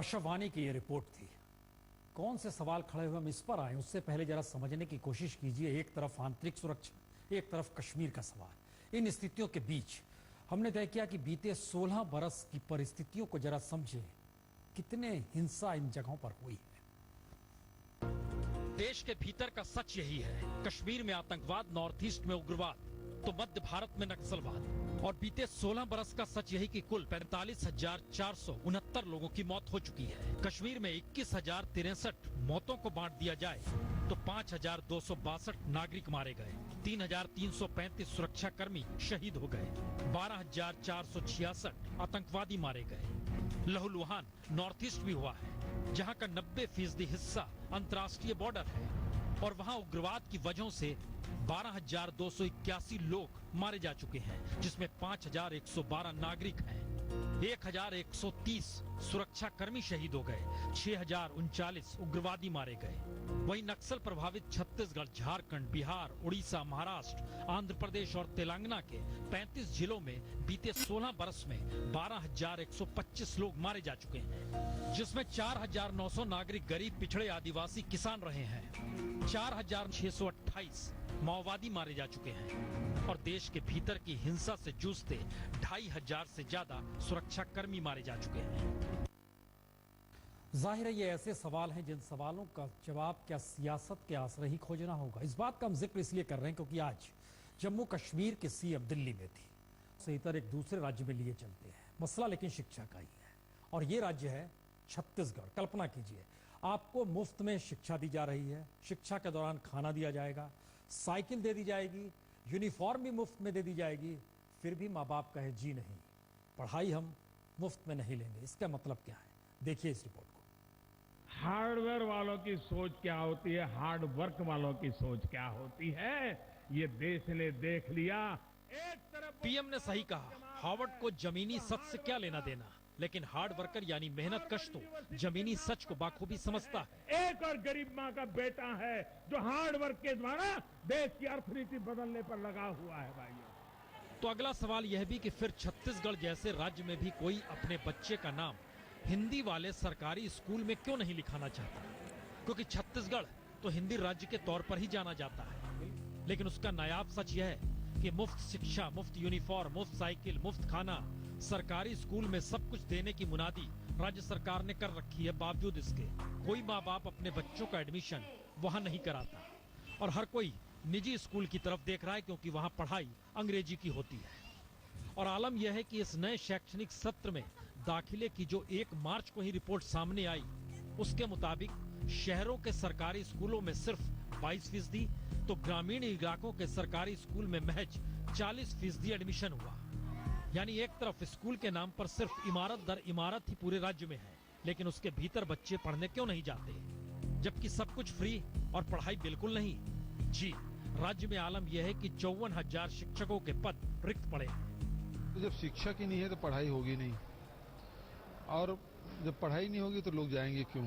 अर्शवानी की ये रिपोर्ट थी। कौन से सवाल खड़े हुए हम इस पर आए उससे पहले जरा समझने की कोशिश कीजिए। एक तरफ आंतरिक सुरक्षा, एक तरफ कश्मीर का सवाल। इन स्थितियों के बीच हमने तय किया कि बीते 16 बरस की परिस्थितियों को जरा समझे, कितने हिंसा इन जगहों पर हुई है। देश के भीतर का सच यही है, कश्मीर में आतंकवाद, नॉर्थ ईस्ट में उग्रवाद, तो मध्य भारत में नक्सलवाद। और बीते 16 बरस का सच यही कि कुल 45,469 लोगों की मौत हो चुकी है। कश्मीर में 21,063 मौतों को बांट दिया जाए तो 5,262 नागरिक मारे गए, 3,335 सुरक्षाकर्मी शहीद हो गए, 12,466 आतंकवादी मारे गए। लहूलुहान नॉर्थ ईस्ट भी हुआ है, जहां का 90% हिस्सा अंतर्राष्ट्रीय बॉर्डर है और वहां उग्रवाद की वजहों से 12,281 लोग मारे जा चुके हैं, जिसमें 5,112 नागरिक हैं, 1,130 सुरक्षाकर्मी शहीद हो गए, 6,039 उग्रवादी मारे गए। वहीं नक्सल प्रभावित छत्तीसगढ़, झारखंड, बिहार, उड़ीसा, महाराष्ट्र, आंध्र प्रदेश और तेलंगाना के 35 जिलों में बीते 16 बरस में 12,125 लोग मारे जा चुके हैं, जिसमें 4,900 नागरिक गरीब, पिछड़े, आदिवासी, किसान रहे हैं। 4,628 माओवादी मारे जा चुके हैं और देश के भीतर की हिंसा से जूझते 2,500 से ज्यादा सुरक्षाकर्मी मारे जा चुके हैं। जाहिर है ये ऐसे सवाल हैं जिन सवालों का जवाब क्या सियासत के आसरे ही खोजना होगा। इस बात का हम जिक्र इसलिए कर रहे हैं क्योंकि आज जम्मू कश्मीर के सीएम दिल्ली में थी, से इतर एक दूसरे राज्य में लिए चलते हैं। मसला लेकिन शिक्षा का ही है और ये राज्य है छत्तीसगढ़। कल्पना कीजिए, आपको मुफ्त में शिक्षा दी जा रही है, शिक्षा के दौरान खाना दिया जाएगा, साइकिल दे दी जाएगी, यूनिफॉर्म भी मुफ्त में दे दी जाएगी, फिर भी माँ बाप कहे जी नहीं, पढ़ाई हम मुफ्त में नहीं लेंगे। इसका मतलब क्या है, देखिए इस रिपोर्ट को। हार्डवेयर वालों की सोच क्या होती है, हार्ड वर्क वालों की सोच क्या होती है, ये देश ने देख लिया। एक तरफ पीएम ने सही कहा, हार्वर्ड को जमीनी सच से क्या लेना देना, लेकिन हार्ड वर्कर यानी मेहनत कश तो जमीनी सच को बाखूबी समझता है। एक और गरीब माँ का बेटा है जो हार्ड वर्क के द्वारा देश की अर्थनीति बदलने पर लगा हुआ है। भाइयों, तो अगला सवाल यह भी कि फिर छत्तीसगढ़ जैसे राज्य में भी कोई अपने बच्चे का नाम हिंदी वाले सरकारी स्कूल में क्यों नहीं लिखाना चाहता, क्योंकि छत्तीसगढ़ तो हिंदी राज्य के तौर पर ही जाना जाता है। लेकिन उसका नायाब सच यह है कि मुफ्त शिक्षा, मुफ्त यूनिफॉर्म, मुफ्त साइकिल, मुफ्त खाना, सरकारी स्कूल में सब कुछ देने की मुनादी राज्य सरकार ने कर रखी है। बावजूद इसके कोई माँ बाप अपने बच्चों का एडमिशन वहां नहीं कराता और हर कोई निजी स्कूल की तरफ देख रहा है, क्योंकि वहां पढ़ाई अंग्रेजी की होती है। और आलम यह है कि इस नए शैक्षणिक सत्र में दाखिले की जो 1 मार्च को ही रिपोर्ट सामने आई, उसके मुताबिक शहरों के सरकारी स्कूलों में सिर्फ 22%, तो ग्रामीण इलाकों के सरकारी स्कूल में महज 40% एडमिशन हुआ। यानी एक तरफ स्कूल के नाम पर सिर्फ इमारत दर इमारत ही पूरे राज्य में है, लेकिन उसके भीतर बच्चे पढ़ने क्यों नहीं जाते, जबकि सब कुछ फ्री और पढ़ाई बिल्कुल नहीं। जी, राज्य में आलम यह है कि 54,000 शिक्षकों के पद रिक्त पड़े हैं। तो जब शिक्षा की नहीं है तो पढ़ाई होगी नहीं, और जब पढ़ाई नहीं होगी तो लोग जाएंगे क्यों।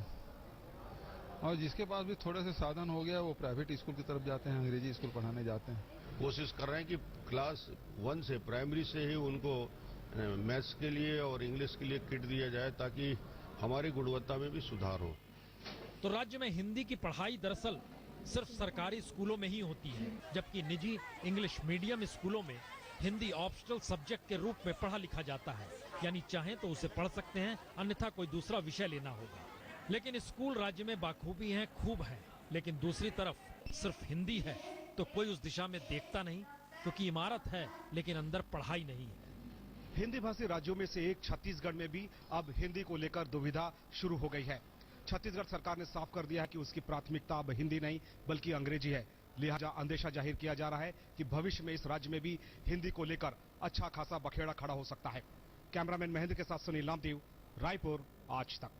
और जिसके पास भी थोड़े से साधन हो गया वो प्राइवेट स्कूल की तरफ जाते हैं, अंग्रेजी स्कूल पढ़ाने जाते हैं। कोशिश कर रहे हैं कि क्लास 1 से, प्राइमरी से ही उनको मैथ्स के लिए और इंग्लिश के लिए किट दिया जाए ताकि हमारी गुणवत्ता में भी सुधार हो। तो राज्य में हिंदी की पढ़ाई दरअसल सिर्फ सरकारी स्कूलों में ही होती है, जबकि निजी इंग्लिश मीडियम स्कूलों में हिंदी ऑप्शनल सब्जेक्ट के रूप में पढ़ा लिखा जाता है। यानी चाहें तो उसे पढ़ सकते हैं, अन्यथा कोई दूसरा विषय लेना होगा। लेकिन स्कूल राज्य में बाखूबी हैं, खूब हैं, लेकिन दूसरी तरफ सिर्फ हिंदी है तो कोई उस दिशा में देखता नहीं, क्योंकि इमारत है लेकिन अंदर पढ़ाई नहीं है। हिंदी भाषी राज्यों में से एक छत्तीसगढ़ में भी अब हिंदी को लेकर दुविधा शुरू हो गई है। छत्तीसगढ़ सरकार ने साफ कर दिया है कि उसकी प्राथमिकता अब हिंदी नहीं बल्कि अंग्रेजी है। लिहाजा अंदेशा जाहिर किया जा रहा है कि भविष्य में इस राज्य में भी हिंदी को लेकर अच्छा खासा बखेड़ा खड़ा हो सकता है। कैमरामैन महेंद्र के साथ सुनील नामदेव, रायपुर, आज तक।